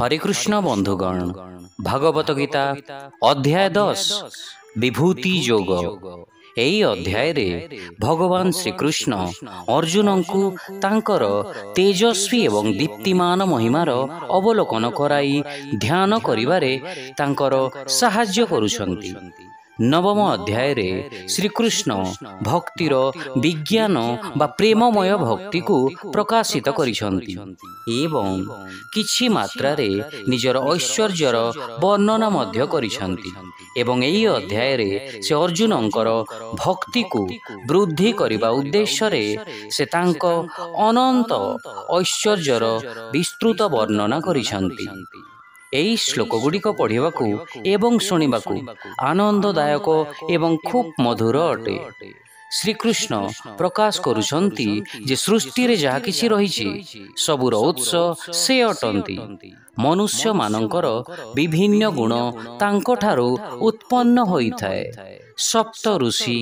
हरे कृष्ण बंधुगण, भागवत गीता अध्याय 10 विभूति योग। एई अध्याय रे भगवान श्रीकृष्ण अर्जुन को तांकर तेजस्वी एवं दीप्तिमान महिमार अवलोकन कराई ध्यान करिबारे तांकर साहाय्य करुछंती। नवम अध्याय रे श्रीकृष्ण भक्तिर विज्ञान बा प्रेममय भक्ति को प्रकाशित करिछंती एवं किछि मात्रा रे निजर ऐश्वर्यर वर्णना मध्य करिछंती। एवं एई अध्याय रे से अर्जुनंकर भक्ति को वृद्धि करिबा उद्देश्य रे से तांक अनंत ऐश्वर्यर विस्तृत वर्णना करिछंती। एई श्लोक गुड़िक पढ़िबा एवं शुणिबा आनंददायक एवं खूब मधुर अटे। श्रीकृष्ण प्रकाश करुछंती जे सृष्टि रे जहा किछि रहिछि सबुर उत्स से अटंती। मनुष्य मानंकर विभिन्न गुण तांको ठारू उत्पन्न होइथाय। सप्त ऋषि,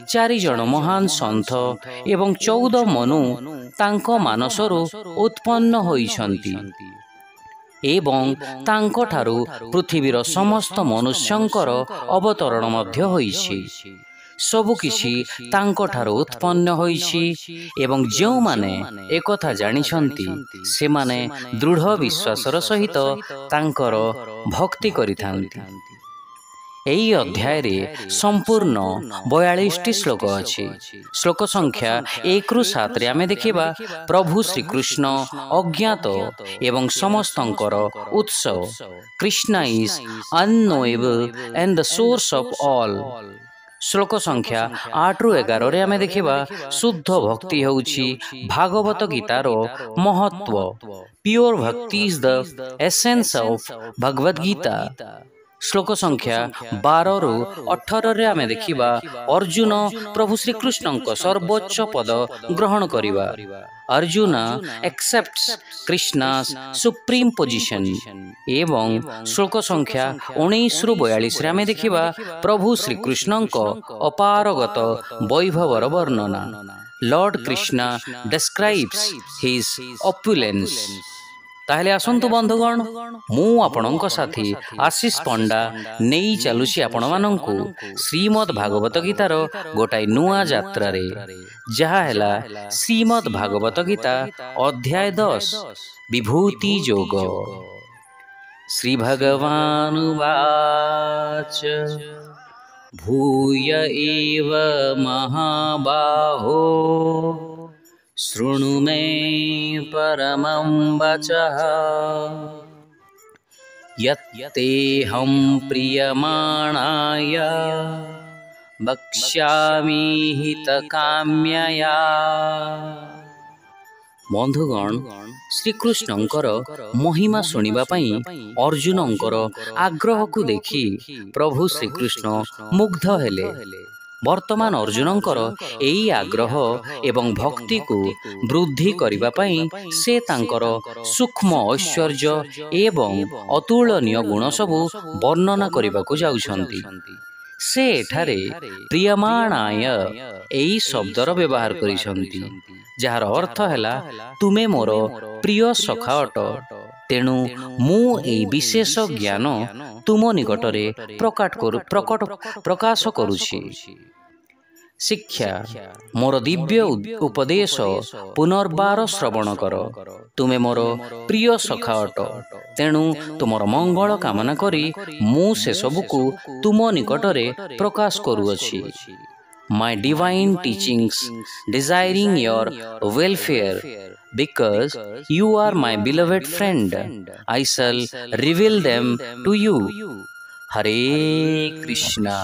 4 जन महान संत एवं 14 मनु तांको मानसरु उत्पन्न होइछंती एवं तांको ठारू पृथ्वीर समस्त मनुष्यंकर अवतरण मध्य होइछि। सबु किछि तांको ठारू उत्पन्न होइछि एवं जो माने एकथा जानिछंती से माने दृढ़ विश्वासर सहित तांकर भक्ति करिथांती। एई अध्याय रे संपूर्ण 42 श्लोक अछि। श्लोक संख्या 1 रु 7 रे आमे देखिबा प्रभु श्रीकृष्ण अज्ञात एवं समस्तंकर उत्स। Krishna is unknowable and the source of all. श्लोक संख्या 8 रु 11 रे आमे देखिबा शुद्ध भक्ति होउछि भागवत गीतार महत्व। प्योर भक्ति is the essence of Bhagavad Gita. श्लोक संख्या 12 रु 18 रे आमे देखिबा अर्जुन प्रभु श्रीकृष्ण सर्वोच्च पद ग्रहण करिबा। Arjun accepts Krishna's supreme position. एवं श्लोक संख्या 19 रु 42 रे आमे देखिबा प्रभु श्रीकृष्ण अपारगत वैभवर वर्णना। Lord Krishna describes his opulence. ताहले आसंतु बंधुगण, मु आपणक साथी आशीष पंडा नेई चलुछि आपण मानंकु श्रीमद् भागवत गीतार गोटाई नुआ यात्रा रे, जहा हैला श्रीमद् भागवत गीता अध्याय 10 विभूति योग। श्री भगवान वाच भूय एव महाबाहो शृणु मे परमं वचः यत्तेऽहं प्रीयमाणाय वक्ष्यामि हितकाम्यया। बंधुगण, श्रीकृष्णंकर महिमा शुणिबा पई अर्जुनंकर आग्रह को देखि प्रभु श्रीकृष्ण मुग्ध हेले। वर्तमान अर्जुनंकर एई आग्रह एवं भक्ति को वृद्धि करिबा पई से तांकर सूक्ष्म ऐश्वर्य एवं अतुलनीय गुण सबु वर्णना करिबा को जाउछंती। से एठारे प्रियमाणाय एई शब्दर व्यवहार करिसंती, जार अर्थ हैला तुमे मोर प्रिय सखा अट। तेणु मु एई विशेष ज्ञान तुम निकटरे प्रकाश करुछि। शिक्षा मोर दिव्य उपदेश पुनर्बार श्रवण कर। तुमे मोर प्रिय सखा अट, तेणु तुमर मंगल कामना करी मु से सबुकु तुम निकटरे प्रकाश करुअछि। My divine teachings desiring your welfare, because you are my beloved friend, I shall reveal them to you. Hare Krishna।